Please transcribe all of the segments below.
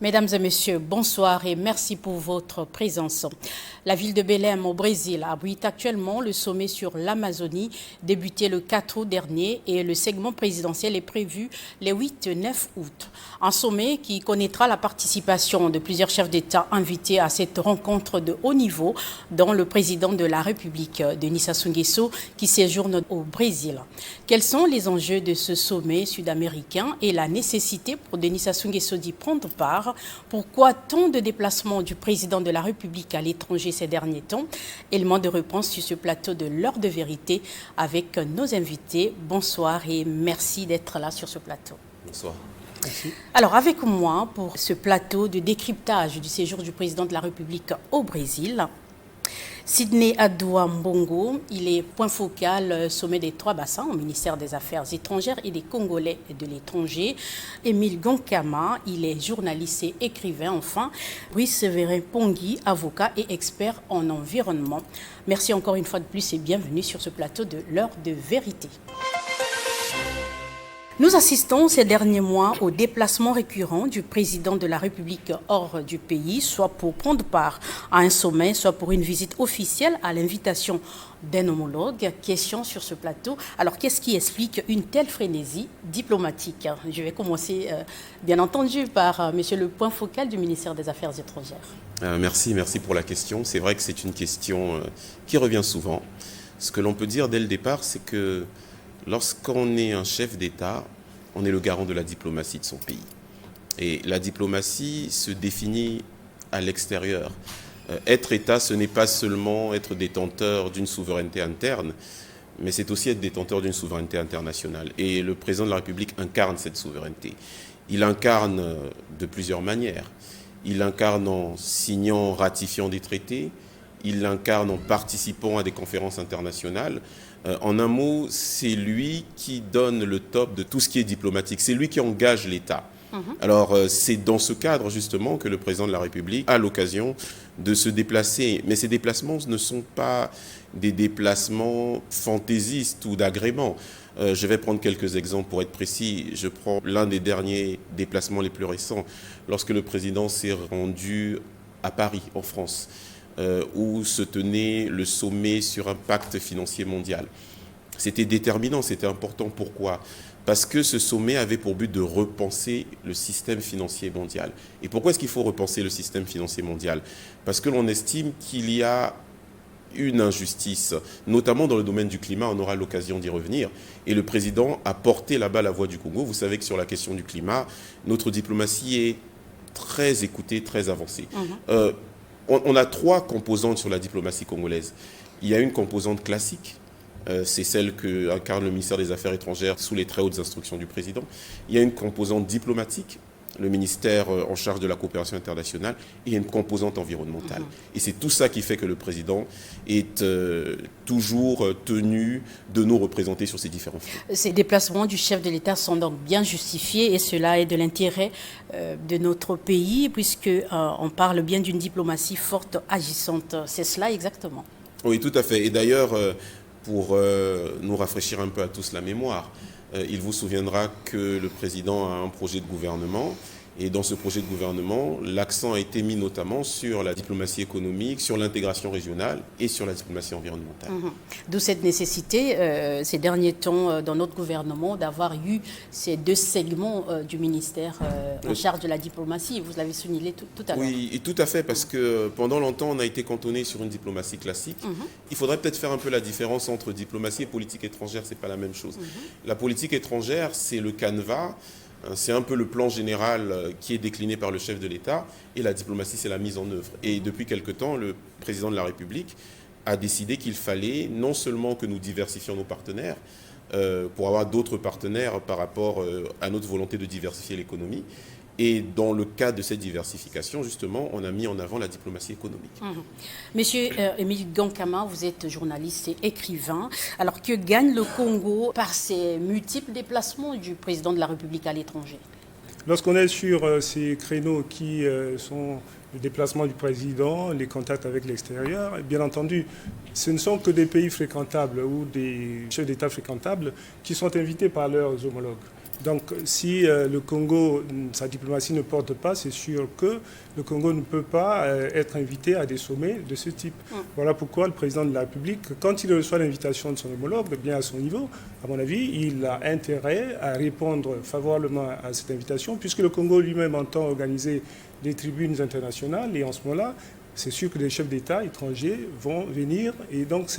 Mesdames et messieurs, bonsoir et merci pour votre présence. La ville de Belém au Brésil abrite actuellement le sommet sur l'Amazonie, débuté le 4 août dernier, et le segment présidentiel est prévu les 8 et 9 août. Un sommet qui connaîtra la participation de plusieurs chefs d'État invités à cette rencontre de haut niveau, dont le président de la République, Denis Sassou Nguesso, qui séjourne au Brésil. Quels sont les enjeux de ce sommet sud-américain et la nécessité pour Denis Sassou Nguesso d'y prendre part? Pourquoi tant de déplacements du président de la République à l'étranger ces derniers temps? Élément de réponse sur ce plateau de l'heure de vérité avec nos invités. Bonsoir et merci d'être là sur ce plateau. Bonsoir. Merci. Alors avec moi pour ce plateau de décryptage du séjour du président de la République au Brésil, Sidney Adoua Mbongo, il est point focal sommet des trois bassins au ministère des Affaires étrangères et des Congolais de l'étranger. Émile Gonkama, il est journaliste et écrivain. Enfin, Brice Séverin Pongui, avocat et expert en environnement. Merci encore une fois de plus et bienvenue sur ce plateau de l'heure de vérité. Nous assistons ces derniers mois aux déplacements récurrents du président de la République hors du pays, soit pour prendre part à un sommet, soit pour une visite officielle à l'invitation d'un homologue. Question sur ce plateau. Alors, qu'est-ce qui explique une telle frénésie diplomatique? Je vais commencer, bien entendu, par monsieur le point focal du ministère des Affaires étrangères. Merci pour la question. C'est vrai que c'est une question qui revient souvent. Ce que l'on peut dire dès le départ, c'est que lorsqu'on est un chef d'État, on est le garant de la diplomatie de son pays. Et la diplomatie se définit à l'extérieur. Être État, ce n'est pas seulement être détenteur d'une souveraineté interne, mais c'est aussi être détenteur d'une souveraineté internationale. Et le président de la République incarne cette souveraineté. Il incarne de plusieurs manières. Il incarne en signant, en ratifiant des traités. Il l'incarne en participant à des conférences internationales. En un mot, c'est lui qui donne le top de tout ce qui est diplomatique. C'est lui qui engage l'État. Alors, c'est dans ce cadre, justement, que le président de la République a l'occasion de se déplacer. Mais ces déplacements ne sont pas des déplacements fantaisistes ou d'agrément. Je vais prendre quelques exemples pour être précis. Je prends l'un des derniers déplacements les plus récents, lorsque le président s'est rendu à Paris, en France, où se tenait le sommet sur un pacte financier mondial. C'était déterminant, c'était important. Pourquoi ? Parce que ce sommet avait pour but de repenser le système financier mondial. Et pourquoi est-ce qu'il faut repenser le système financier mondial ? Parce que l'on estime qu'il y a une injustice, notamment dans le domaine du climat, on aura l'occasion d'y revenir. Et le président a porté là-bas la voix du Congo. Vous savez que sur la question du climat, notre diplomatie est très écoutée, très avancée. On a trois composantes sur la diplomatie congolaise. Il y a une composante classique, c'est celle qu'incarne le ministère des Affaires étrangères sous les très hautes instructions du président. Il y a une composante diplomatique, le ministère en charge de la coopération internationale, et il y a une composante environnementale. Et c'est tout ça qui fait que le président est toujours tenu de nous représenter sur ces différents fronts. Ces déplacements du chef de l'État sont donc bien justifiés et cela est de l'intérêt de notre pays puisqu'on parle bien d'une diplomatie forte, agissante. C'est cela exactement? Oui, tout à fait. Et d'ailleurs, pour nous rafraîchir un peu à tous la mémoire, il vous souviendra que le président a un projet de gouvernement. Et dans ce projet de gouvernement, l'accent a été mis notamment sur la diplomatie économique, sur l'intégration régionale et sur la diplomatie environnementale. D'où cette nécessité, ces derniers temps, dans notre gouvernement, d'avoir eu ces deux segments du ministère en charge de la diplomatie. Vous l'avez souligné tout à l'heure. Oui, et tout à fait, parce que pendant longtemps, on a été cantonné sur une diplomatie classique. Il faudrait peut-être faire un peu la différence entre diplomatie et politique étrangère, ce n'est pas la même chose. La politique étrangère, c'est le canevas. C'est un peu le plan général qui est décliné par le chef de l'État et la diplomatie, c'est la mise en œuvre. Et depuis quelque temps, le président de la République a décidé qu'il fallait non seulement que nous diversifions nos partenaires pour avoir d'autres partenaires par rapport à notre volonté de diversifier l'économie. Et dans le cadre de cette diversification, justement, on a mis en avant la diplomatie économique. Monsieur Émile Gonkama, vous êtes journaliste et écrivain. Alors, que gagne le Congo par ces multiples déplacements du président de la République à l'étranger? Lorsqu'on est sur ces créneaux qui sont le déplacement du président, les contacts avec l'extérieur, bien entendu, ce ne sont que des pays fréquentables ou des chefs d'État fréquentables qui sont invités par leurs homologues. Donc si le Congo, sa diplomatie ne porte pas, c'est sûr que le Congo ne peut pas être invité à des sommets de ce type. Voilà pourquoi le président de la République, quand il reçoit l'invitation de son homologue, bien à son niveau, à mon avis, il a intérêt à répondre favorablement à cette invitation, puisque le Congo lui-même entend organiser des tribunes internationales, et en ce moment-là, c'est sûr que les chefs d'État étrangers vont venir, et donc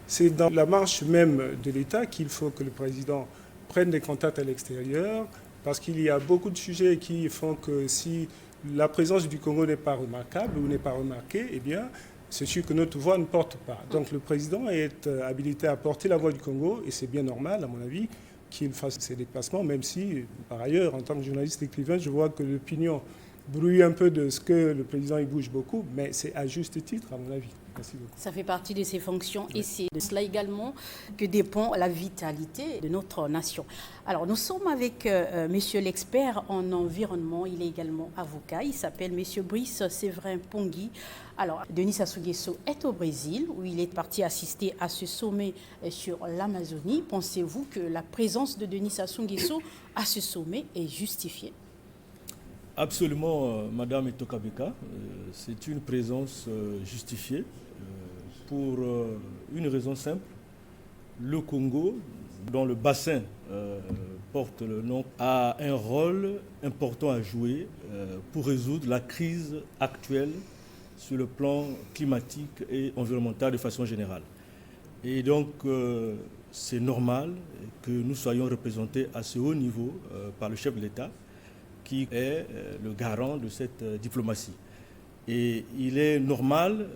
c'est dans la marche même de l'État qu'il faut que le président prenne des contacts à l'extérieur, parce qu'il y a beaucoup de sujets qui font que si la présence du Congo n'est pas remarquable ou n'est pas remarquée, eh bien, c'est sûr que notre voix ne porte pas. Donc le président est habilité à porter la voix du Congo, et c'est bien normal, à mon avis, qu'il fasse ces déplacements, même si, par ailleurs, en tant que journaliste écrivain, je vois que l'opinion brouille un peu de ce que le président y bouge beaucoup, mais c'est à juste titre, à mon avis. Merci beaucoup. Ça fait partie de ses fonctions et c'est de cela également que dépend la vitalité de notre nation. Alors, nous sommes avec monsieur l'expert en environnement. Il est également avocat. Il s'appelle monsieur Brice Séverin Pongui. Alors, Denis Sassou Nguesso est au Brésil où il est parti assister à ce sommet sur l'Amazonie. Pensez-vous que la présence de Denis Sassou Nguesso à ce sommet est justifiée? Absolument, Madame Etokabeka. C'est une présence justifiée pour une raison simple. Le Congo, dont le bassin porte le nom, a un rôle important à jouer pour résoudre la crise actuelle sur le plan climatique et environnemental de façon générale. Et donc, c'est normal que nous soyons représentés à ce haut niveau par le chef de l'État, qui est le garant de cette diplomatie. Et il est normal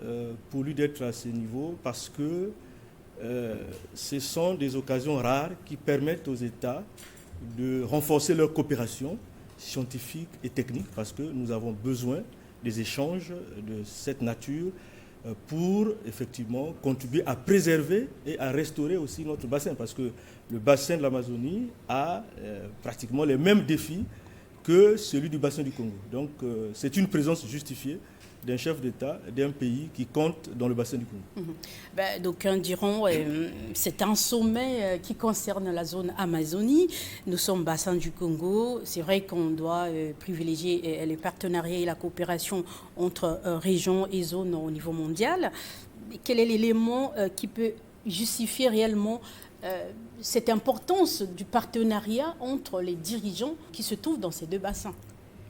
pour lui d'être à ce niveau parce que ce sont des occasions rares qui permettent aux États de renforcer leur coopération scientifique et technique, parce que nous avons besoin des échanges de cette nature pour effectivement contribuer à préserver et à restaurer aussi notre bassin, parce que le bassin de l'Amazonie a pratiquement les mêmes défis que celui du bassin du Congo. Donc c'est une présence justifiée d'un chef d'État d'un pays qui compte dans le bassin du Congo. D'aucuns diront c'est un sommet qui concerne la zone Amazonie. Nous sommes bassin du Congo. C'est vrai qu'on doit privilégier les partenariats et la coopération entre régions et zones au niveau mondial. Quel est l'élément qui peut justifier réellement cette importance du partenariat entre les dirigeants qui se trouvent dans ces deux bassins?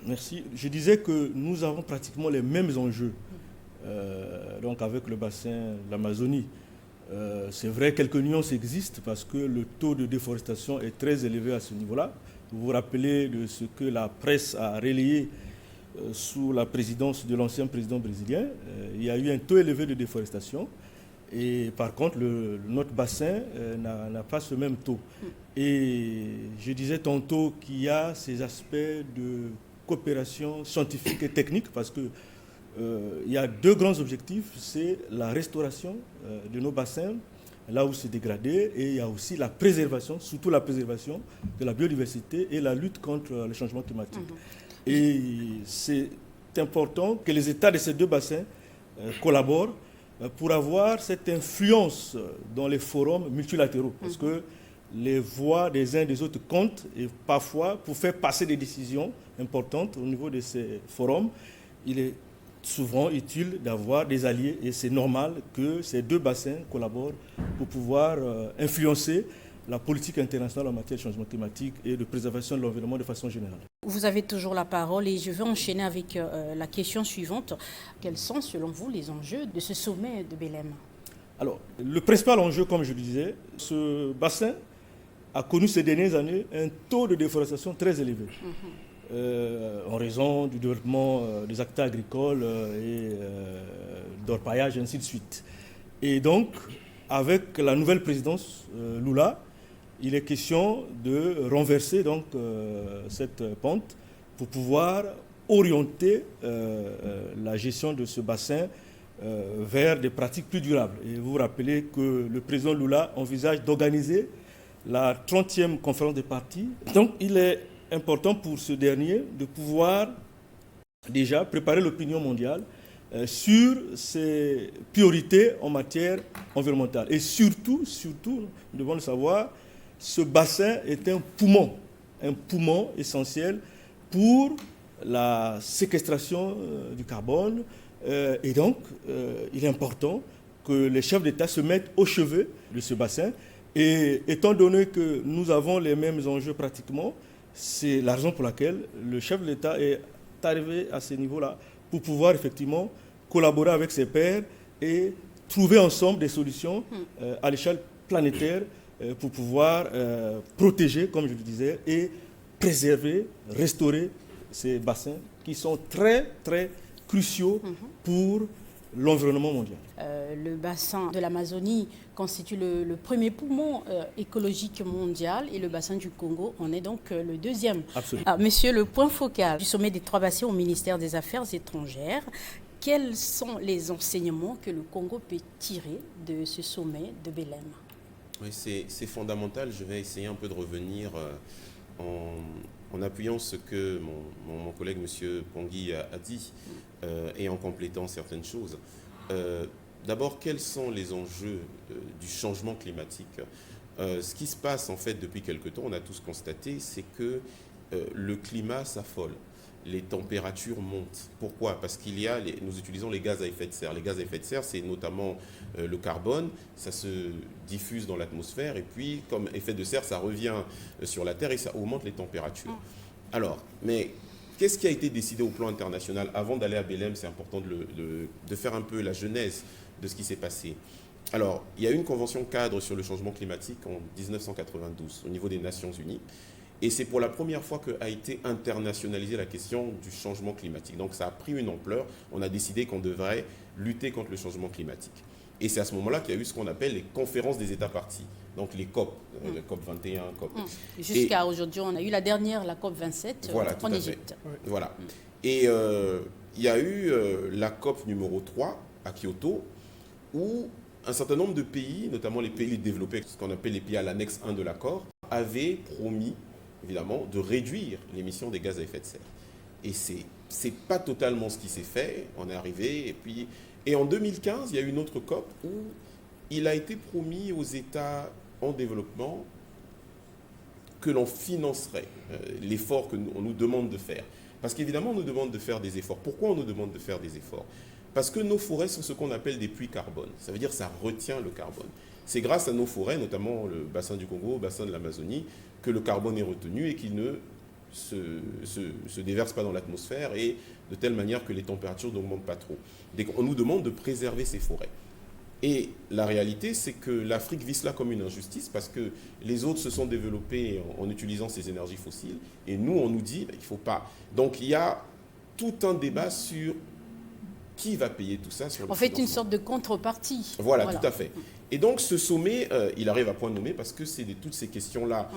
Merci. Je disais que nous avons pratiquement les mêmes enjeux donc avec le bassin de l'Amazonie. C'est vrai, quelques nuances existent parce que le taux de déforestation est très élevé à ce niveau-là. Vous vous rappelez de ce que la presse a relayé sous la présidence de l'ancien président brésilien. Il y a eu un taux élevé de déforestation. Et par contre, notre bassin n'a pas ce même taux. Et je disais tantôt qu'il y a ces aspects de coopération scientifique et technique, parce que il y a deux grands objectifs. C'est la restauration de nos bassins, là où c'est dégradé, et il y a aussi la préservation, surtout la préservation de la biodiversité et la lutte contre le changement climatique. Et c'est important que les États de ces deux bassins collaborent pour avoir cette influence dans les forums multilatéraux, parce que les voix des uns et des autres comptent, et parfois, pour faire passer des décisions importantes au niveau de ces forums, il est souvent utile d'avoir des alliés, et c'est normal que ces deux bassins collaborent pour pouvoir influencer la politique internationale en matière de changement climatique et de préservation de l'environnement de façon générale. Vous avez toujours la parole et je vais enchaîner avec la question suivante. Quels sont, selon vous, les enjeux de ce sommet de Belém? Alors, le principal enjeu, comme je le disais, ce bassin a connu ces dernières années un taux de déforestation très élevé, en raison du développement des activités agricoles et d'orpaillage, ainsi de suite. Et donc, avec la nouvelle présidence Lula, il est question de renverser donc, cette pente pour pouvoir orienter la gestion de ce bassin vers des pratiques plus durables. Et vous vous rappelez que le président Lula envisage d'organiser la 30e conférence des partis. Donc il est important pour ce dernier de pouvoir déjà préparer l'opinion mondiale sur ses priorités en matière environnementale. Et surtout, nous devons le savoir, ce bassin est un poumon un poumon essentiel pour la séquestration du carbone. Et donc, il est important que les chefs d'État se mettent au chevet de ce bassin. Et étant donné que nous avons les mêmes enjeux pratiquement, c'est la raison pour laquelle le chef de l'État est arrivé à ce niveau-là pour pouvoir effectivement collaborer avec ses pairs et trouver ensemble des solutions à l'échelle planétaire pour pouvoir protéger, comme je le disais, et préserver, restaurer ces bassins qui sont très, très cruciaux pour l'environnement mondial. Le bassin de l'Amazonie constitue le premier poumon écologique mondial et le bassin du Congo en est donc le deuxième. Absolument. Monsieur, le point focal du sommet des 3 bassins au ministère des Affaires étrangères, quels sont les enseignements que le Congo peut tirer de ce sommet de Belém? Oui, c'est fondamental. Je vais essayer un peu de revenir en appuyant ce que mon collègue M. Pongui a dit et en complétant certaines choses. D'abord, quels sont les enjeux du changement climatique? Ce qui se passe en fait depuis quelque temps, on a tous constaté, c'est que le climat s'affole. Les températures montent. Pourquoi? Parce nous utilisons les gaz à effet de serre. Les gaz à effet de serre, c'est notamment le carbone, ça se diffuse dans l'atmosphère et puis comme effet de serre, ça revient sur la Terre et ça augmente les températures. Alors, mais qu'est-ce qui a été décidé au plan international? Avant d'aller à Belém, c'est important de faire un peu la genèse de ce qui s'est passé. Alors, il y a eu une convention cadre sur le changement climatique en 1992 au niveau des Nations Unies. Et c'est pour la première fois qu'a été internationalisée la question du changement climatique. Donc ça a pris une ampleur. On a décidé qu'on devrait lutter contre le changement climatique. Et c'est à ce moment-là qu'il y a eu ce qu'on appelle les conférences des États parties. Donc les COP, le COP 21, COP. Jusqu'à aujourd'hui, on a eu la dernière, la COP 27 en Égypte. Voilà. Et il y a eu la COP numéro 3 à Kyoto, où un certain nombre de pays, notamment les pays développés, ce qu'on appelle les pays à l'annexe 1 de l'accord, avaient promis évidemment, de réduire l'émission des gaz à effet de serre. Et c'est pas totalement ce qui s'est fait. On est arrivé, et en 2015, il y a eu une autre COP où il a été promis aux États en développement que l'on financerait l'effort qu'on nous demande de faire. Parce qu'évidemment, on nous demande de faire des efforts. Pourquoi on nous demande de faire des efforts? Parce que nos forêts sont ce qu'on appelle des puits carbone. Ça veut dire que ça retient le carbone. C'est grâce à nos forêts, notamment le bassin du Congo, le bassin de l'Amazonie, que le carbone est retenu et qu'il ne se déverse pas dans l'atmosphère et de telle manière que les températures n'augmentent pas trop. On nous demande de préserver ces forêts. Et la réalité, c'est que l'Afrique vit cela comme une injustice parce que les autres se sont développés en utilisant ces énergies fossiles et nous, on nous dit qu'il ne faut pas. Donc il y a tout un débat sur qui va payer tout ça sur le En fait, une sorte de contrepartie. Voilà, tout à fait. Et donc, ce sommet, il arrive à point nommé parce que c'est toutes ces questions-là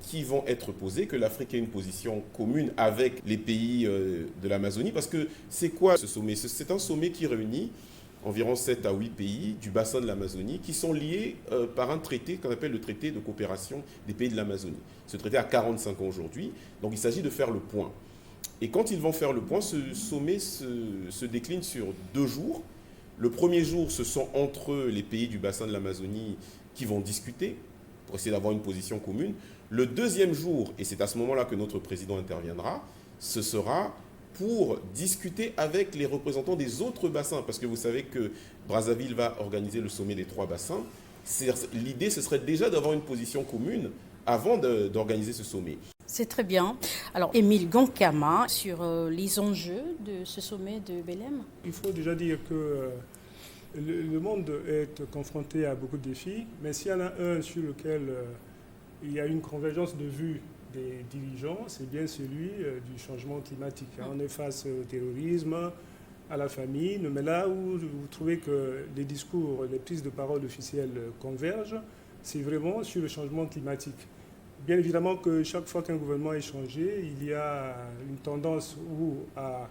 qui vont être posées, que l'Afrique ait une position commune avec les pays de l'Amazonie. Parce que c'est quoi ce sommet? C'est un sommet qui réunit environ 7 à 8 pays du bassin de l'Amazonie qui sont liés par un traité qu'on appelle le traité de coopération des pays de l'Amazonie. Ce traité a 45 ans aujourd'hui, donc il s'agit de faire le point. Et quand ils vont faire le point, ce sommet se décline sur 2 jours. Le premier jour, ce sont entre les pays du bassin de l'Amazonie qui vont discuter pour essayer d'avoir une position commune. Le deuxième jour, et c'est à ce moment-là que notre président interviendra, ce sera pour discuter avec les représentants des autres bassins. Parce que vous savez que Brazzaville va organiser le sommet des 3 bassins. L'idée, ce serait déjà d'avoir une position commune avant d'organiser ce sommet. C'est très bien. Alors, Émile Gankama, sur les enjeux de ce sommet de Belém. Il faut déjà dire que le monde est confronté à beaucoup de défis, mais s'il y en a un sur lequel il y a une convergence de vues des dirigeants, c'est bien celui du changement climatique. On est face au terrorisme, à la famine, mais là où vous trouvez que les discours, les prises de parole officielles convergent, c'est vraiment sur le changement climatique. Bien évidemment que chaque fois qu'un gouvernement est changé, il y a une tendance à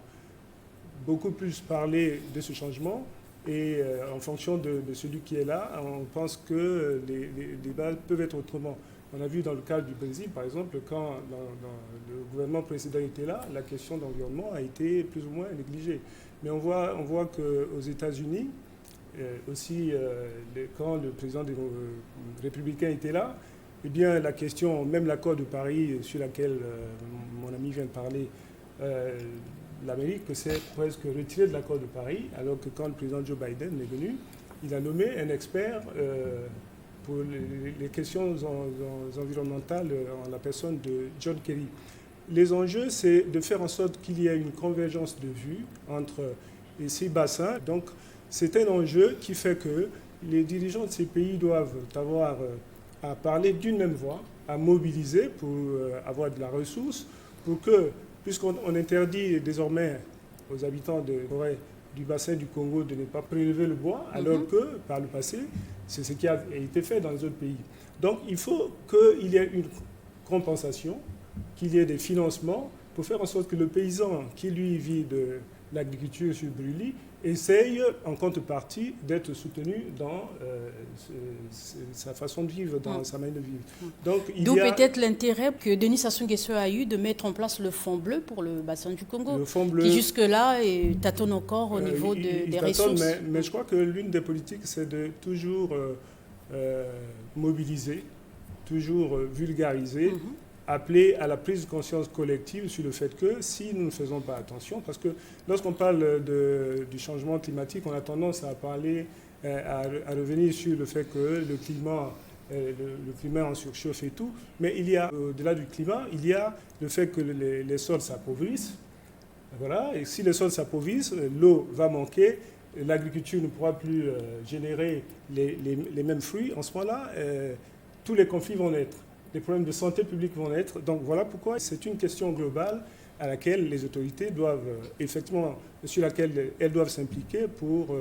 beaucoup plus parler de ce changement et en fonction de celui qui est là, on pense que les débats peuvent être autrement. On a vu dans le cas du Brésil, par exemple, quand le gouvernement précédent était là, la question d'environnement a été plus ou moins négligée. Mais on voit qu'aux États-Unis, aussi, quand le président des Républicains était là, eh bien, la question, même l'accord de Paris sur laquelle mon ami vient de parler, l'Amérique s'est presque retirée de l'accord de Paris, alors que quand le président Joe Biden est venu, il a nommé un expert pour les questions environnementales en la personne de John Kerry. Les enjeux, c'est de faire en sorte qu'il y ait une convergence de vues entre ces bassins. Donc, c'est un enjeu qui fait que les dirigeants de ces pays doivent avoir à parler d'une même voix, à mobiliser pour avoir de la ressource, pour que, puisqu'on interdit désormais aux habitants de forêt du bassin du Congo de ne pas prélever le bois, alors que, par le passé, c'est ce qui a été fait dans les autres pays. Donc, il faut qu'il y ait une compensation, qu'il y ait des financements pour faire en sorte que le paysan qui, lui, vit de l'agriculture sur brûlis, essaye, en contrepartie, d'être soutenu dans sa façon de vivre, dans sa manière de vivre. D'où peut-être l'intérêt que Denis Sassou Nguesso a eu de mettre en place le Fonds bleu pour le bassin du Congo, le Fonds bleu, qui jusque-là tâtonne encore au niveau des ressources. Mais je crois que l'une des politiques, c'est de toujours mobiliser, toujours vulgariser, appeler à la prise de conscience collective sur le fait que si nous ne faisons pas attention, parce que lorsqu'on parle du changement climatique, on a tendance à parler, à revenir sur le fait que le climat en surchauffe et tout, mais il y a, au-delà du climat, il y a le fait que les sols s'appauvrissent. Voilà, et si les sols s'appauvrissent, l'eau va manquer, l'agriculture ne pourra plus générer les mêmes fruits. En ce moment-là, tous les conflits vont naître. Les problèmes de santé publique vont naître. Donc voilà pourquoi c'est une question globale à laquelle les autorités doivent, effectivement, sur laquelle elles doivent s'impliquer pour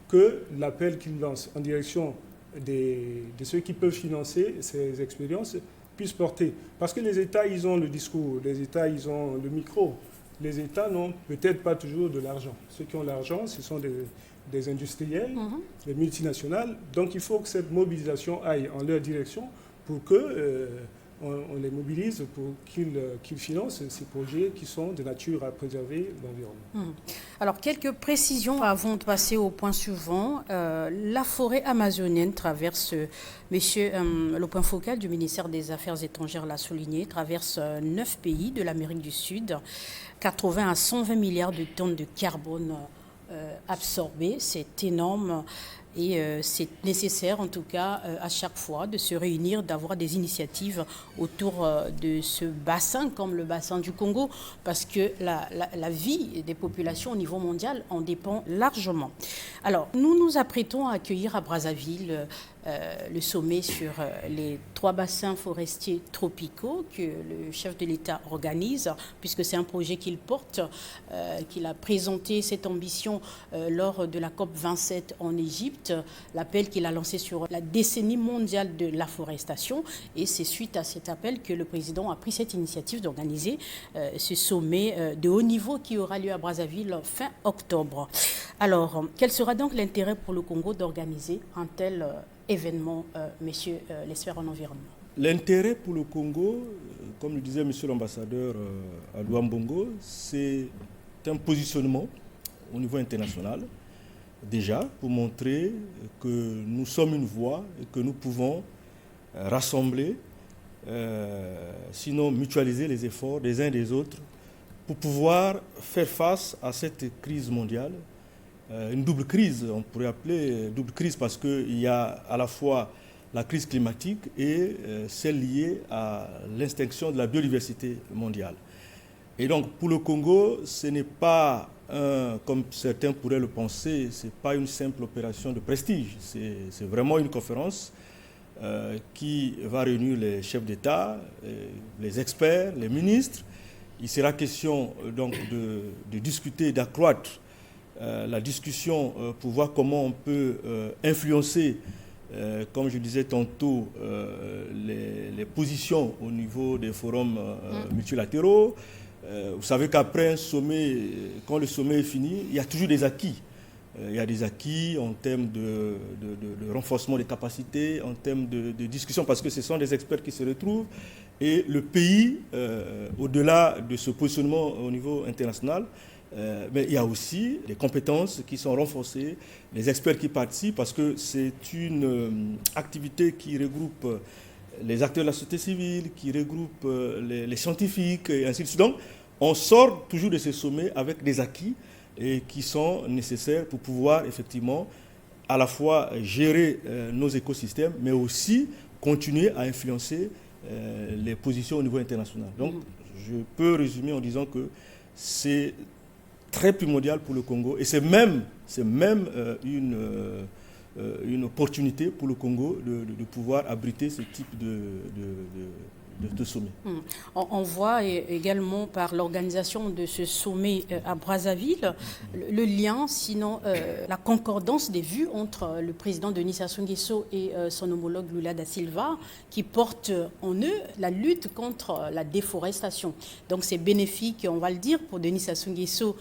que l'appel qu'ils lancent en direction de ceux qui peuvent financer ces expériences puisse porter. Parce que les États, ils ont le discours, les États, ils ont le micro. Les États n'ont peut-être pas toujours de l'argent. Ceux qui ont l'argent, ce sont des industriels, des multinationales. Donc il faut que cette mobilisation aille en leur direction pour qu'on les mobilise, pour qu'ils financent ces projets qui sont de nature à préserver l'environnement. Alors, quelques précisions avant de passer au point suivant. La forêt amazonienne traverse, le point focal du ministère des Affaires étrangères l'a souligné, traverse 9 pays de l'Amérique du Sud, 80 à 120 milliards de tonnes de carbone absorbées. C'est énorme. Et c'est nécessaire, en tout cas, à chaque fois, de se réunir, d'avoir des initiatives autour de ce bassin, comme le bassin du Congo, parce que la vie des populations au niveau mondial en dépend largement. Alors, nous nous apprêtons à accueillir à Brazzaville le sommet sur les 3 bassins forestiers tropicaux que le chef de l'État organise, puisque c'est un projet qu'il porte, qu'il a présenté cette ambition lors de la COP27 en Égypte, l'appel qu'il a lancé sur la décennie mondiale de l'afforestation. Et c'est suite à cet appel que le président a pris cette initiative d'organiser ce sommet de haut niveau qui aura lieu à Brazzaville fin octobre. Alors, quel sera donc l'intérêt pour le Congo d'organiser un tel événement, messieurs l'expert en environnement? L'intérêt pour le Congo, comme le disait monsieur l'ambassadeur à Luambongo, c'est un positionnement au niveau international, déjà, pour montrer que nous sommes une voix et que nous pouvons rassembler, sinon mutualiser les efforts des uns et des autres pour pouvoir faire face à cette crise mondiale. Une double crise, on pourrait appeler double crise parce qu'il y a à la fois la crise climatique et celle liée à l'extinction de la biodiversité mondiale. Et donc pour le Congo, ce n'est pas, comme certains pourraient le penser, ce n'est pas une simple opération de prestige. C'est vraiment une conférence qui va réunir les chefs d'État, les experts, les ministres. Il sera question donc de discuter, d'accroître la discussion pour voir comment on peut influencer, comme je disais tantôt, les positions au niveau des forums multilatéraux. Vous savez qu'après un sommet, quand le sommet est fini, il y a toujours des acquis. Il y a des acquis en termes de renforcement des capacités, en termes de discussion, parce que ce sont des experts qui se retrouvent. Et le pays, au-delà de ce positionnement au niveau international, mais il y a aussi des compétences qui sont renforcées, les experts qui participent, parce que c'est une activité qui regroupe les acteurs de la société civile, qui regroupe les scientifiques, et ainsi de suite. Donc, on sort toujours de ces sommets avec des acquis et qui sont nécessaires pour pouvoir effectivement à la fois gérer nos écosystèmes, mais aussi continuer à influencer les positions au niveau international. Donc, je peux résumer en disant que c'est très primordial pour le Congo et c'est même une opportunité pour le Congo de pouvoir abriter ce type de sommet. On voit également par l'organisation de ce sommet à Brazzaville le lien, sinon la concordance des vues entre le président Denis Sassou Nguesso et son homologue Lula da Silva qui portent en eux la lutte contre la déforestation. Donc c'est bénéfique, on va le dire, pour Denis Sassou Nguesso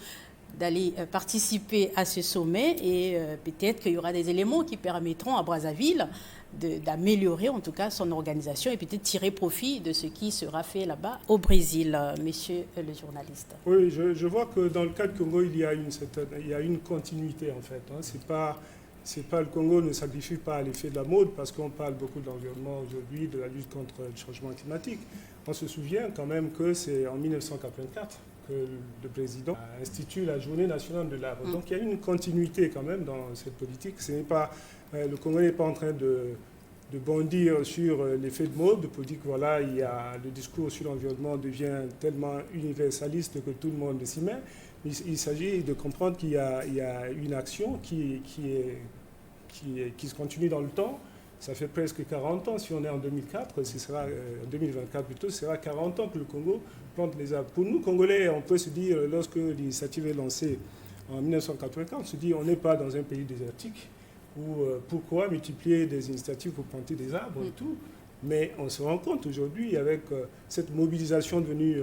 d'aller participer à ce sommet et peut-être qu'il y aura des éléments qui permettront à Brazzaville d'améliorer en tout cas son organisation et peut-être tirer profit de ce qui sera fait là-bas au Brésil, monsieur le journaliste. Oui, je vois que dans le cas du Congo, il y a une continuité en fait. C'est pas le Congo ne sacrifie pas à l'effet de la mode parce qu'on parle beaucoup de l'environnement aujourd'hui, de la lutte contre le changement climatique. On se souvient quand même que c'est en 1984 que le président a institué la journée nationale de l'arbre. Donc il y a une continuité quand même dans cette politique. Le Congo n'est pas en train de bondir sur l'effet de mode pour dire que voilà, le discours sur l'environnement devient tellement universaliste que tout le monde s'y met. Il s'agit de comprendre qu'il y a une action qui se continue dans le temps. Ça fait presque 40 ans. Si on est en 2004, ce sera, en 2024 plutôt, ce sera 40 ans que le Congo plante les arbres. Pour nous, Congolais, on peut se dire, lorsque l'initiative est lancée en 1984, on se dit on n'est pas dans un pays désertique. Pourquoi multiplier des initiatives pour planter des arbres et tout. Mais on se rend compte aujourd'hui, avec cette mobilisation devenue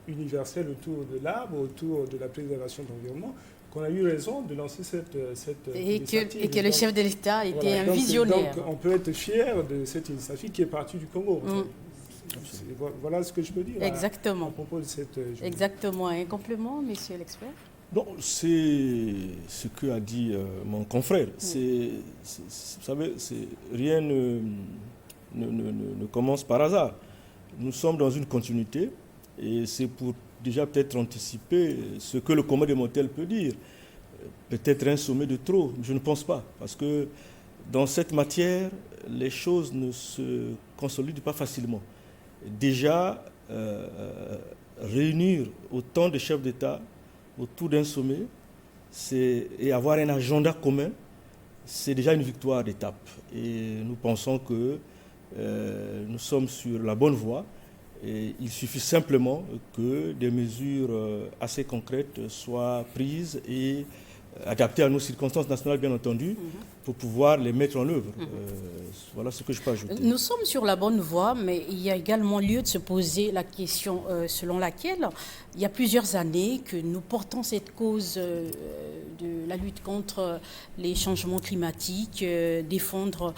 universelle autour de l'arbre, autour de la préservation de l'environnement, qu'on a eu raison de lancer cette initiative. Et que le chef de l'État était un visionnaire. Donc on peut être fier de cette initiative qui est partie du Congo. Voilà ce que je peux dire Exactement. à propos de cette journée. Exactement. Un complément, monsieur l'expert? Non, c'est ce que a dit mon confrère. Vous savez, rien ne commence par hasard. Nous sommes dans une continuité et c'est pour déjà peut-être anticiper ce que le commun des mortels peut dire. Peut-être un sommet de trop, je ne pense pas. Parce que dans cette matière, les choses ne se consolident pas facilement. Déjà, réunir autant de chefs d'État autour d'un sommet et avoir un agenda commun, c'est déjà une victoire d'étape. Et nous pensons que nous sommes sur la bonne voie. Et il suffit simplement que des mesures assez concrètes soient prises et adaptées à nos circonstances nationales, bien entendu, pour pouvoir les mettre en œuvre. Voilà ce que je peux ajouter. Nous sommes sur la bonne voie, mais il y a également lieu de se poser la question selon laquelle il y a plusieurs années que nous portons cette cause de la lutte contre les changements climatiques, défendre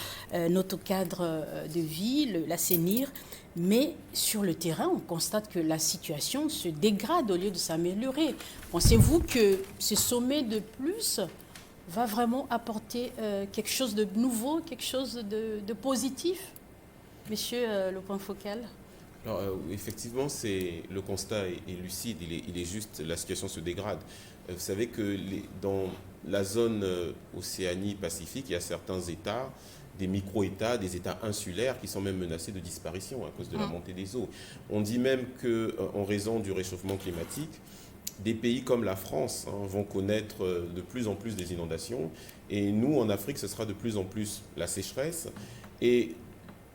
notre cadre de vie, l'assainir. Mais sur le terrain, on constate que la situation se dégrade au lieu de s'améliorer. Pensez-vous que ce sommet de plus va vraiment apporter quelque chose de nouveau, quelque chose de positif? Monsieur le point focal. Alors, effectivement, le constat est lucide, il est juste, la situation se dégrade. Vous savez que dans la zone Océanie-Pacifique, il y a certains États, des micro-États, des États insulaires qui sont même menacés de disparition à cause de la montée des eaux. On dit même qu'en raison du réchauffement climatique, des pays comme la France vont connaître de plus en plus des inondations. Et nous, en Afrique, ce sera de plus en plus la sécheresse. Et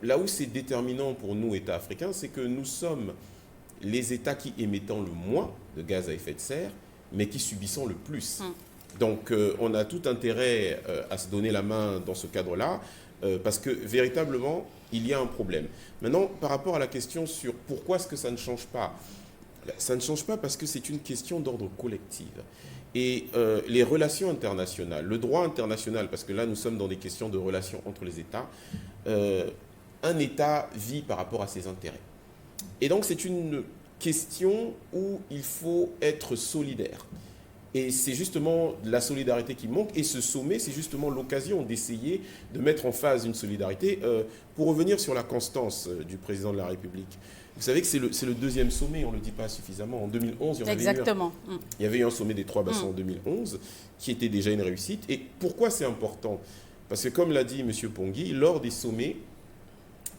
là où c'est déterminant pour nous, États africains, c'est que nous sommes les États qui émettant le moins de gaz à effet de serre, mais qui subissons le plus. Donc, on a tout intérêt à se donner la main dans ce cadre-là, parce que véritablement, il y a un problème. Maintenant, par rapport à la question sur pourquoi est-ce que ça ne change pas, ça ne change pas parce que c'est une question d'ordre collectif. Et les relations internationales, le droit international, parce que là, nous sommes dans des questions de relations entre les États, un État vit par rapport à ses intérêts. Et donc, c'est une question où il faut être solidaire. Et c'est justement la solidarité qui manque. Et ce sommet, c'est justement l'occasion d'essayer de mettre en phase une solidarité. Pour revenir sur la constance du président de la République, vous savez que c'est le deuxième sommet, on ne le dit pas suffisamment. En 2011, il y avait eu un sommet des trois bassins en 2011, qui était déjà une réussite. Et pourquoi c'est important? Parce que comme l'a dit M. Pongui, lors des sommets,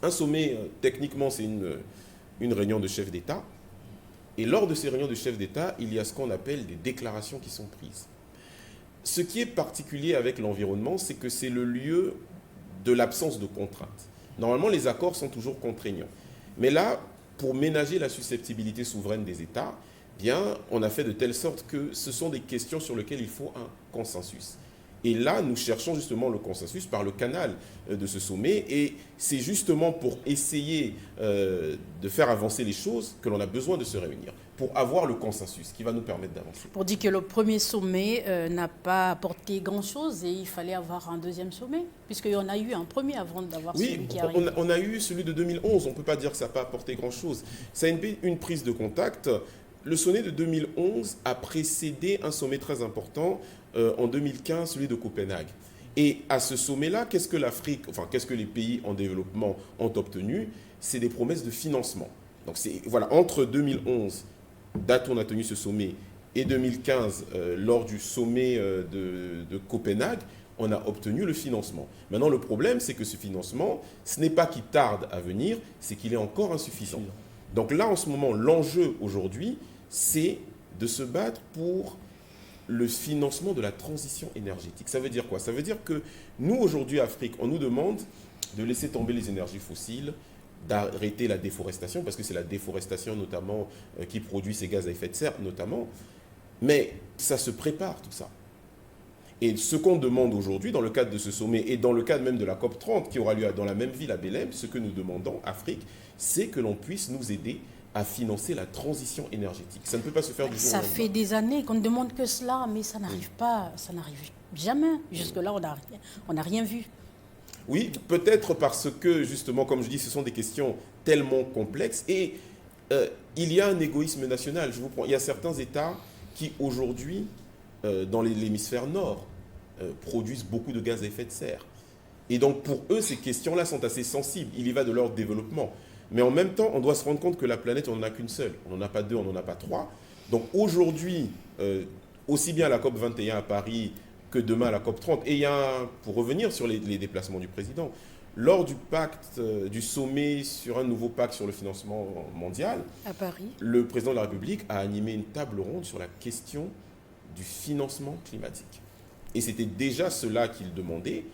un sommet, techniquement, c'est une réunion de chefs d'État. Et lors de ces réunions de chefs d'État, il y a ce qu'on appelle des déclarations qui sont prises. Ce qui est particulier avec l'environnement, c'est que c'est le lieu de l'absence de contraintes. Normalement, les accords sont toujours contraignants. Mais là, pour ménager la susceptibilité souveraine des États, bien, on a fait de telle sorte que ce sont des questions sur lesquelles il faut un consensus. Et là, nous cherchons justement le consensus par le canal de ce sommet. Et c'est justement pour essayer de faire avancer les choses que l'on a besoin de se réunir, pour avoir le consensus qui va nous permettre d'avancer. Pour dire que le premier sommet n'a pas apporté grand-chose et il fallait avoir un deuxième sommet, puisqu'il y en a eu un premier avant d'avoir celui qui arrive. Oui, on a eu celui de 2011. On ne peut pas dire que ça n'a pas apporté grand-chose. Ça a une prise de contact. Le sommet de 2011 a précédé un sommet très important en 2015, celui de Copenhague. Et à ce sommet-là, qu'est-ce que l'Afrique, qu'est-ce que les pays en développement ont obtenu? C'est des promesses de financement. Donc voilà, entre 2011, date où on a tenu ce sommet, et 2015, lors du sommet de Copenhague, on a obtenu le financement. Maintenant, le problème, c'est que ce financement, ce n'est pas qu'il tarde à venir, c'est qu'il est encore insuffisant. Donc là, en ce moment, l'enjeu aujourd'hui, c'est de se battre pour le financement de la transition énergétique. Ça veut dire quoi? Ça veut dire que nous, aujourd'hui, Afrique, on nous demande de laisser tomber les énergies fossiles, d'arrêter la déforestation, parce que c'est la déforestation notamment qui produit ces gaz à effet de serre, notamment. Mais ça se prépare, tout ça. Et ce qu'on demande aujourd'hui, dans le cadre de ce sommet, et dans le cadre même de la COP30, qui aura lieu dans la même ville à Belém, ce que nous demandons, Afrique, c'est que l'on puisse nous aider à financer la transition énergétique. Ça ne peut pas se faire du jour au lendemain. Ça fait des années qu'on ne demande que cela, mais ça n'arrive pas, ça n'arrive jamais. Jusque-là, on n'a rien vu. Oui, peut-être parce que, justement, comme je dis, ce sont des questions tellement complexes. Et il y a un égoïsme national. Il y a certains États qui, aujourd'hui, dans l'hémisphère nord, produisent beaucoup de gaz à effet de serre. Et donc, pour eux, ces questions-là sont assez sensibles. Il y va de leur développement. Mais en même temps, on doit se rendre compte que la planète, on n'en a qu'une seule. On n'en a pas deux, on n'en a pas trois. Donc aujourd'hui, aussi bien à la COP21 à Paris que demain à la COP30, et il y a pour revenir sur les déplacements du président, lors du pacte, du sommet sur un nouveau pacte sur le financement mondial, à Paris, le président de la République a animé une table ronde sur la question du financement climatique. Et c'était déjà cela qu'il demandait.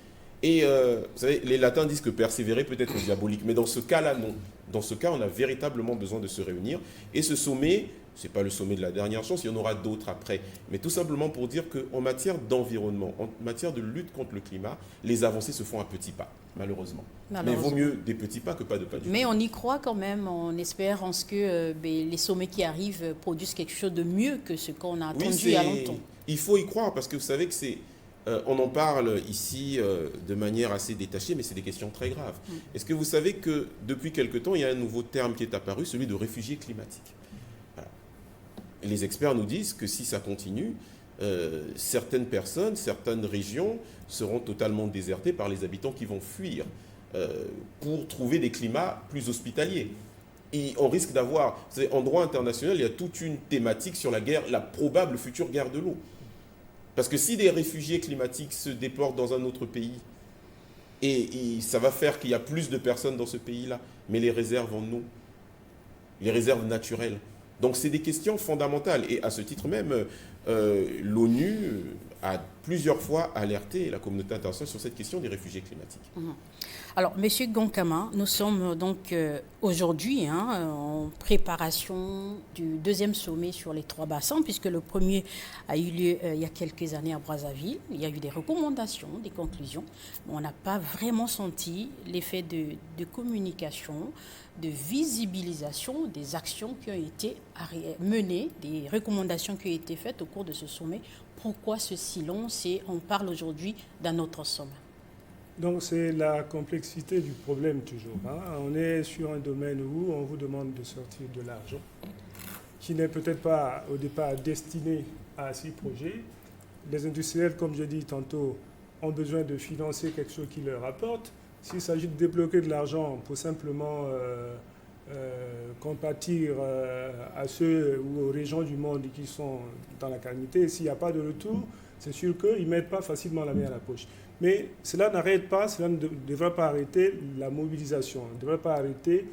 Et vous savez, les latins disent que persévérer peut être diabolique, mais dans ce cas-là, non. Dans ce cas, on a véritablement besoin de se réunir. Et ce sommet, ce n'est pas le sommet de la dernière chance, il y en aura d'autres après. Mais tout simplement pour dire qu'en matière d'environnement, en matière de lutte contre le climat, les avancées se font à petits pas, malheureusement. Mais il vaut mieux des petits pas que pas de pas du tout. Mais on y croit quand même, on espère en ce que les sommets qui arrivent produisent quelque chose de mieux que ce qu'on a attendu il y a longtemps. Il faut y croire parce que vous savez que c'est... on en parle ici de manière assez détachée, mais c'est des questions très graves. Est-ce que vous savez que depuis quelque temps, il y a un nouveau terme qui est apparu, celui de réfugié climatique? Voilà. Et les experts nous disent que si ça continue, certaines personnes, certaines régions seront totalement désertées par les habitants qui vont fuir pour trouver des climats plus hospitaliers. Et on risque d'avoir, vous savez, en droit international, il y a toute une thématique sur la guerre, la probable future guerre de l'eau. Parce que si des réfugiés climatiques se déportent dans un autre pays, et ça va faire qu'il y a plus de personnes dans ce pays-là, mais les réserves en eau, les réserves naturelles. Donc c'est des questions fondamentales. Et à ce titre même, l'ONU a plusieurs fois alerté la communauté internationale sur cette question des réfugiés climatiques. Alors, M. Gonkama, nous sommes donc aujourd'hui en préparation du deuxième sommet sur les trois bassins, puisque le premier a eu lieu il y a quelques années à Brazzaville. Il y a eu des recommandations, des conclusions, mais on n'a pas vraiment senti l'effet de communication, de visibilisation des actions qui ont été menées, des recommandations qui ont été faites au cours de ce sommet. Pourquoi ce silence et on parle aujourd'hui d'un autre sommet? Donc c'est la complexité du problème toujours. On est sur un domaine où on vous demande de sortir de l'argent qui n'est peut-être pas au départ destiné à ces projets. Les industriels, comme je dis tantôt, ont besoin de financer quelque chose qui leur rapporte. S'il s'agit de débloquer de l'argent pour simplement compatir à ceux ou aux régions du monde qui sont dans la calamité, s'il n'y a pas de retour, c'est sûr qu'ils ne mettent pas facilement la main à la poche. Mais cela n'arrête pas, cela ne devrait pas arrêter la mobilisation, ne devrait pas arrêter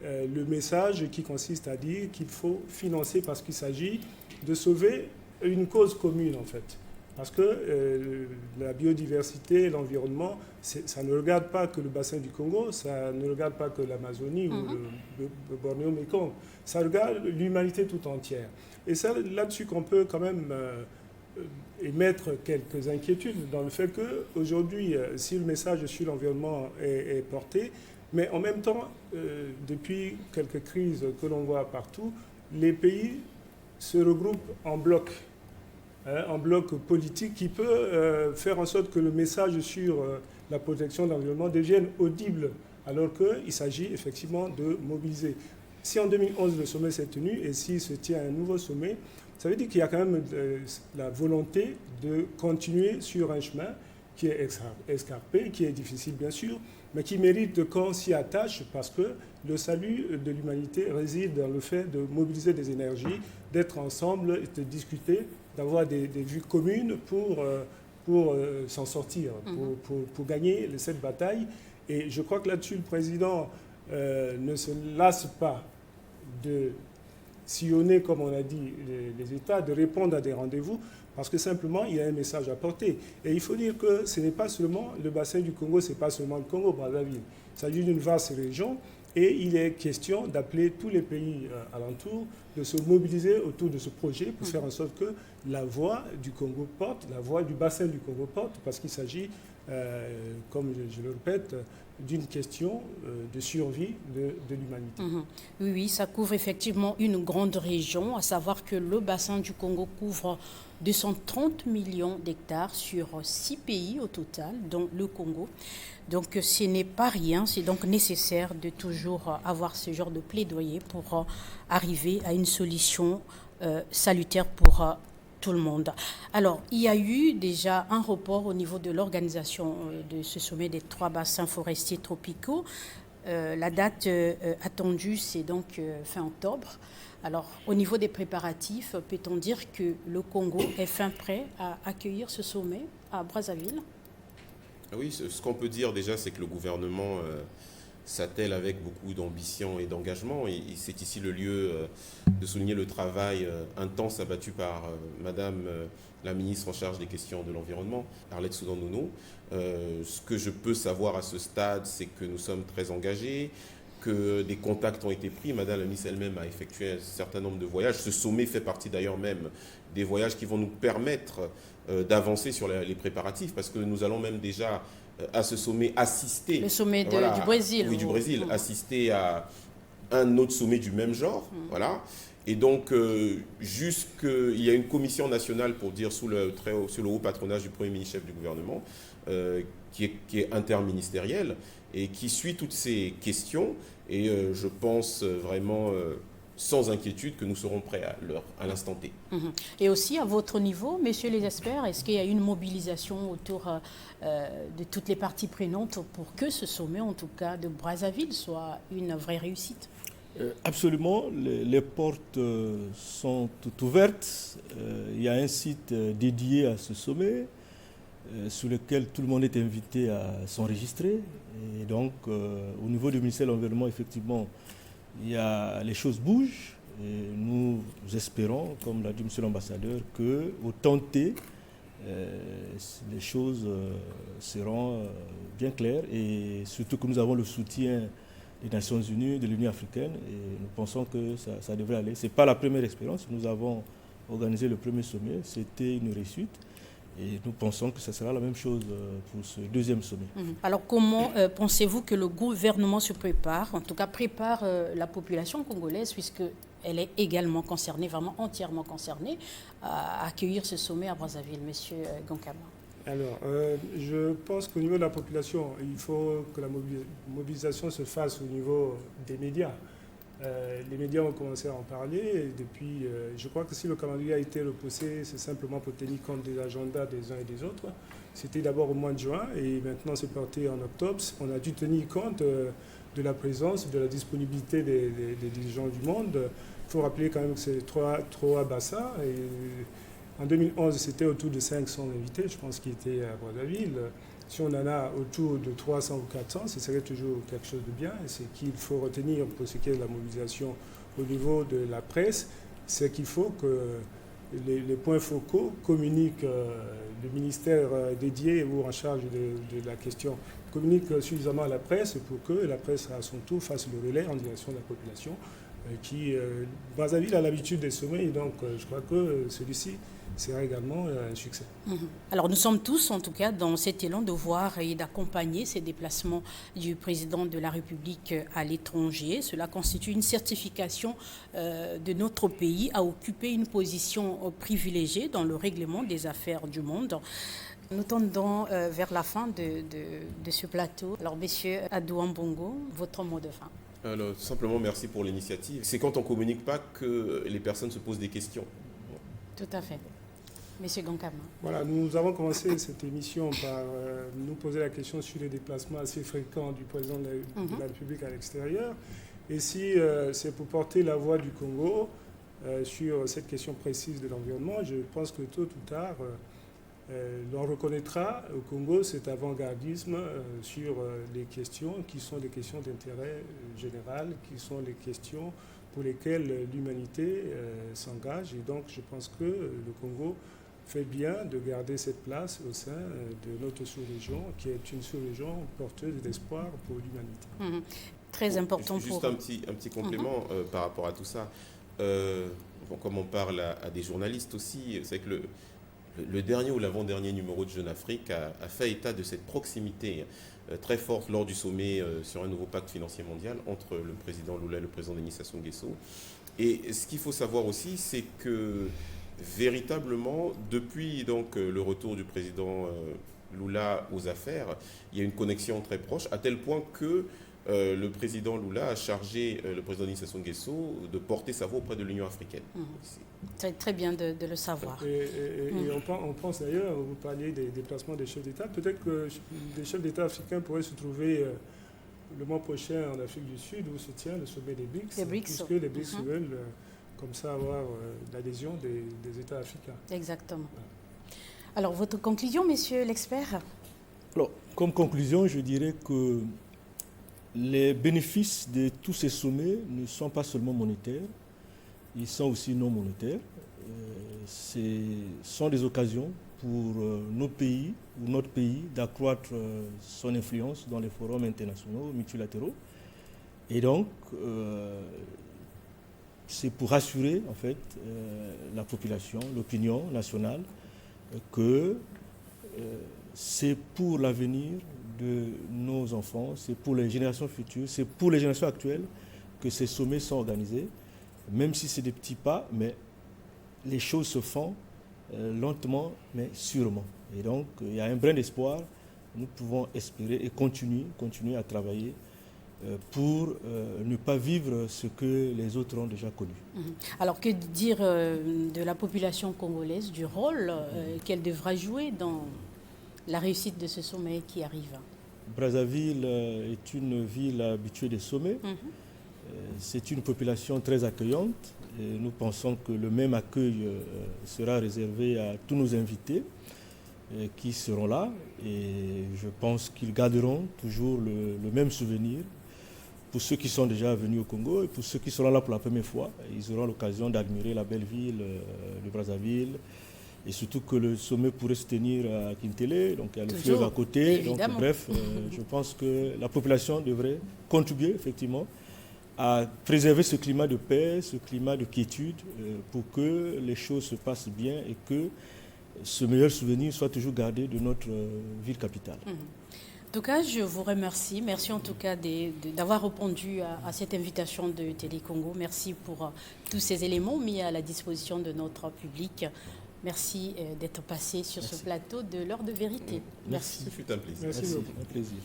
le message qui consiste à dire qu'il faut financer parce qu'il s'agit de sauver une cause commune en fait. Parce que la biodiversité, l'environnement, ça ne regarde pas que le bassin du Congo, ça ne regarde pas que l'Amazonie ou le Bornéo-Mékong, ça regarde l'humanité tout entière. Et c'est là-dessus qu'on peut quand même émettre quelques inquiétudes dans le fait qu'aujourd'hui, si le message sur l'environnement est porté, mais en même temps, depuis quelques crises que l'on voit partout, les pays se regroupent en bloc. Un bloc politique qui peut faire en sorte que le message sur la protection de l'environnement devienne audible, alors qu'il s'agit effectivement de mobiliser. Si en 2011 le sommet s'est tenu et s'il se tient un nouveau sommet, ça veut dire qu'il y a quand même la volonté de continuer sur un chemin qui est escarpé, qui est difficile bien sûr, mais qui mérite qu'on s'y attache parce que le salut de l'humanité réside dans le fait de mobiliser des énergies, d'être ensemble, de discuter, d'avoir des vues communes pour s'en sortir, pour gagner cette bataille. Et je crois que là-dessus, le président ne se lasse pas de sillonner, comme on a dit, les États, de répondre à des rendez-vous, parce que simplement, il y a un message à porter. Et il faut dire que ce n'est pas seulement le bassin du Congo, ce n'est pas seulement le Congo-Brazzaville. Il s'agit d'une vaste région. Et il est question d'appeler tous les pays alentours de se mobiliser autour de ce projet pour faire en sorte que la voix du Congo porte, la voix du bassin du Congo porte, parce qu'il s'agit, comme je le répète, d'une question de survie de l'humanité. Oui, ça couvre effectivement une grande région, à savoir que le bassin du Congo couvre 230 millions d'hectares sur 6 pays au total, dont le Congo. Donc ce n'est pas rien, c'est donc nécessaire de toujours avoir ce genre de plaidoyer pour arriver à une solution salutaire pour tout le monde. Alors, il y a eu déjà un report au niveau de l'organisation de ce sommet des 3 bassins forestiers tropicaux. La date attendue, c'est donc fin octobre. Alors, au niveau des préparatifs, peut-on dire que le Congo est fin prêt à accueillir ce sommet à Brazzaville ? Oui, ce qu'on peut dire déjà, c'est que le gouvernement s'attelle avec beaucoup d'ambition et d'engagement. Et c'est ici le lieu de souligner le travail intense abattu par Madame la ministre en charge des questions de l'environnement, Arlette Soudan-Nono. Ce que je peux savoir à ce stade, c'est que nous sommes très engagés, que des contacts ont été pris. Madame la ministre elle-même a effectué un certain nombre de voyages. Ce sommet fait partie d'ailleurs même des voyages qui vont nous permettre d'avancer sur les préparatifs, parce que nous allons même déjà à ce sommet assister. Le sommet du Brésil. Oui, du Brésil. Assister à un autre sommet du même genre. Voilà. Et donc, il y a une commission nationale, pour dire, sous le haut patronage du Premier ministre chef du gouvernement, qui est interministérielle et qui suit toutes ces questions. Et je pense vraiment sans inquiétude que nous serons prêts à l'instant T. Et aussi, à votre niveau, messieurs les experts, est-ce qu'il y a une mobilisation autour de toutes les parties prenantes pour que ce sommet, en tout cas de Brazzaville, soit une vraie réussite ? Absolument, les portes sont toutes ouvertes. Il y a un site dédié à ce sommet sur lequel tout le monde est invité à s'enregistrer. Et donc, au niveau du ministère de l'Environnement, effectivement, les choses bougent. Et nous espérons, comme l'a dit M. l'ambassadeur, qu'au temps T, les choses seront bien claires. Et surtout que nous avons le soutien des Nations Unies, de l'Union africaine, et nous pensons que ça devrait aller. Ce n'est pas la première expérience. Nous avons organisé le premier sommet, c'était une réussite. Et nous pensons que ce sera la même chose pour ce deuxième sommet. Alors comment pensez-vous que le gouvernement se prépare, en tout cas prépare la population congolaise, puisqu'elle est également concernée, vraiment entièrement concernée, à accueillir ce sommet à Brazzaville, Monsieur Gankama? Alors, je pense qu'au niveau de la population, il faut que la mobilisation se fasse au niveau des médias. Les médias ont commencé à en parler et depuis, je crois que si le calendrier a été repoussé, c'est simplement pour tenir compte des agendas des uns et des autres. C'était d'abord au mois de juin et maintenant c'est porté en octobre. On a dû tenir compte de la présence, de la disponibilité des dirigeants du monde. Il faut rappeler quand même que c'est trois bassins. En 2011, c'était autour de 500 invités, je pense, qui étaient à Brazzaville. Si on en a autour de 300 ou 400, ce serait toujours quelque chose de bien. Et ce qu'il faut retenir pour ce qui est de la mobilisation au niveau de la presse, c'est qu'il faut que les points focaux communiquent, le ministère dédié ou en charge de la question communique suffisamment à la presse pour que la presse, à son tour, fasse le relais en direction de la population. Brazzaville a l'habitude des sommets, et donc je crois que celui-ci sera également un succès. Alors nous sommes tous, en tout cas, dans cet élan de voir et d'accompagner ces déplacements du président de la République à l'étranger. Cela constitue une certification de notre pays à occuper une position privilégiée dans le règlement des affaires du monde. Nous tendons vers la fin de ce plateau. Alors, monsieur Adou Ambongo, votre mot de fin. Alors, simplement, merci pour l'initiative. C'est quand on ne communique pas que les personnes se posent des questions. Tout à fait. Monsieur Gankama. Voilà, nous avons commencé cette émission par nous poser la question sur les déplacements assez fréquents du président de la République à l'extérieur. Et si c'est pour porter la voix du Congo sur cette question précise de l'environnement, je pense que tôt ou tard, l'on reconnaîtra au Congo cet avant-gardisme sur les questions qui sont des questions d'intérêt général, qui sont les questions pour lesquelles l'humanité s'engage. Et donc, je pense que le Congo fait bien de garder cette place au sein de notre sous-région, qui est une sous-région porteuse d'espoir pour l'humanité. Très important juste pour... Juste un petit complément par rapport à tout ça. Comme on parle à des journalistes aussi, c'est que le dernier ou l'avant-dernier numéro de Jeune Afrique a fait état de cette proximité très forte lors du sommet sur un nouveau pacte financier mondial entre le président Lula et le président Denis Sassou Nguesso. Et ce qu'il faut savoir aussi, c'est que véritablement, depuis donc, le retour du président Lula aux affaires, il y a une connexion très proche, à tel point que le président Lula a chargé le président Denis Sassou Nguesso de porter sa voix auprès de l'Union africaine. C'est très bien de le savoir. Et on pense d'ailleurs, vous parliez des déplacements des chefs d'État, peut-être que des chefs d'État africains pourraient se trouver le mois prochain en Afrique du Sud où se tient le sommet des BRICS, puisque les BRICS veulent comme ça avoir l'adhésion des États africains. Exactement. Alors, votre conclusion, messieurs l'expert? Alors, comme conclusion, je dirais que les bénéfices de tous ces sommets ne sont pas seulement monétaires, ils sont aussi non monétaires. Ce sont des occasions pour nos pays ou notre pays d'accroître son influence dans les forums internationaux, multilatéraux. Et donc, c'est pour rassurer en fait la population, l'opinion nationale, que c'est pour l'avenir de nos enfants, c'est pour les générations futures, c'est pour les générations actuelles que ces sommets sont organisés, même si c'est des petits pas, mais les choses se font lentement, mais sûrement. Et donc, il y a un brin d'espoir, nous pouvons espérer et continuer à travailler pour ne pas vivre ce que les autres ont déjà connu. Alors, que dire de la population congolaise, du rôle qu'elle devra jouer dans la réussite de ce sommet qui arrive? Brazzaville est une ville habituée des sommets. C'est une population très accueillante. Et nous pensons que le même accueil sera réservé à tous nos invités qui seront là. Et je pense qu'ils garderont toujours le même souvenir. Pour ceux qui sont déjà venus au Congo et pour ceux qui seront là pour la première fois, ils auront l'occasion d'admirer la belle ville de Brazzaville. Et surtout que le sommet pourrait se tenir à Kintélé, donc il y a le fleuve à côté. Donc, bref, je pense que la population devrait contribuer effectivement à préserver ce climat de paix, ce climat de quiétude, pour que les choses se passent bien et que ce meilleur souvenir soit toujours gardé de notre ville capitale. En tout cas, je vous remercie. Merci en tout cas d'avoir répondu à cette invitation de Télé Congo. Merci pour tous ces éléments mis à la disposition de notre public. Merci d'être passé sur ce plateau de l'heure de vérité. Merci. Ce fut un plaisir. Merci beaucoup. Un plaisir.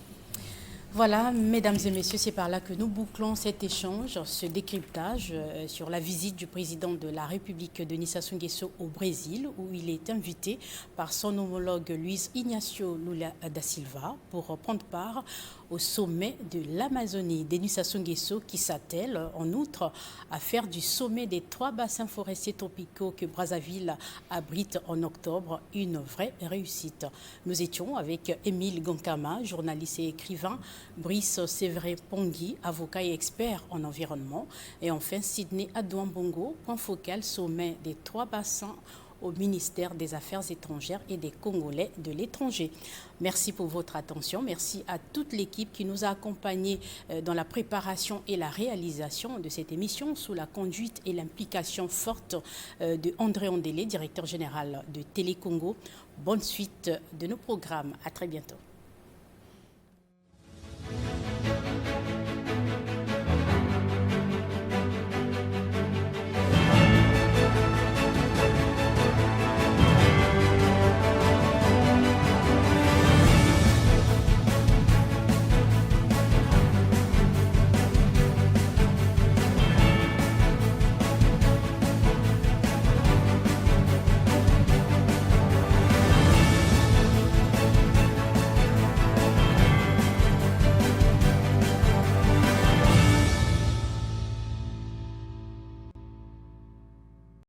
Voilà, mesdames et messieurs, c'est par là que nous bouclons cet échange, ce décryptage sur la visite du président de la République Denis Sassou Nguesso au Brésil, où il est invité par son homologue Luiz Inácio Lula da Silva pour prendre part au sommet de l'Amazonie. Denis Sassou Nguesso qui s'attelle en outre à faire du sommet des 3 bassins forestiers tropicaux que Brazzaville abrite en octobre une vraie réussite. Nous étions avec Émile Gonkama, journaliste et écrivain, Brice Séverin-Pongui, avocat et expert en environnement, et enfin Sidney Adouambongo, point focal sommet des 3 bassins au ministère des Affaires étrangères et des Congolais de l'étranger. Merci pour votre attention. Merci à toute l'équipe qui nous a accompagnés dans la préparation et la réalisation de cette émission sous la conduite et l'implication forte de André Ondélé, directeur général de Télé Congo. Bonne suite de nos programmes. À très bientôt.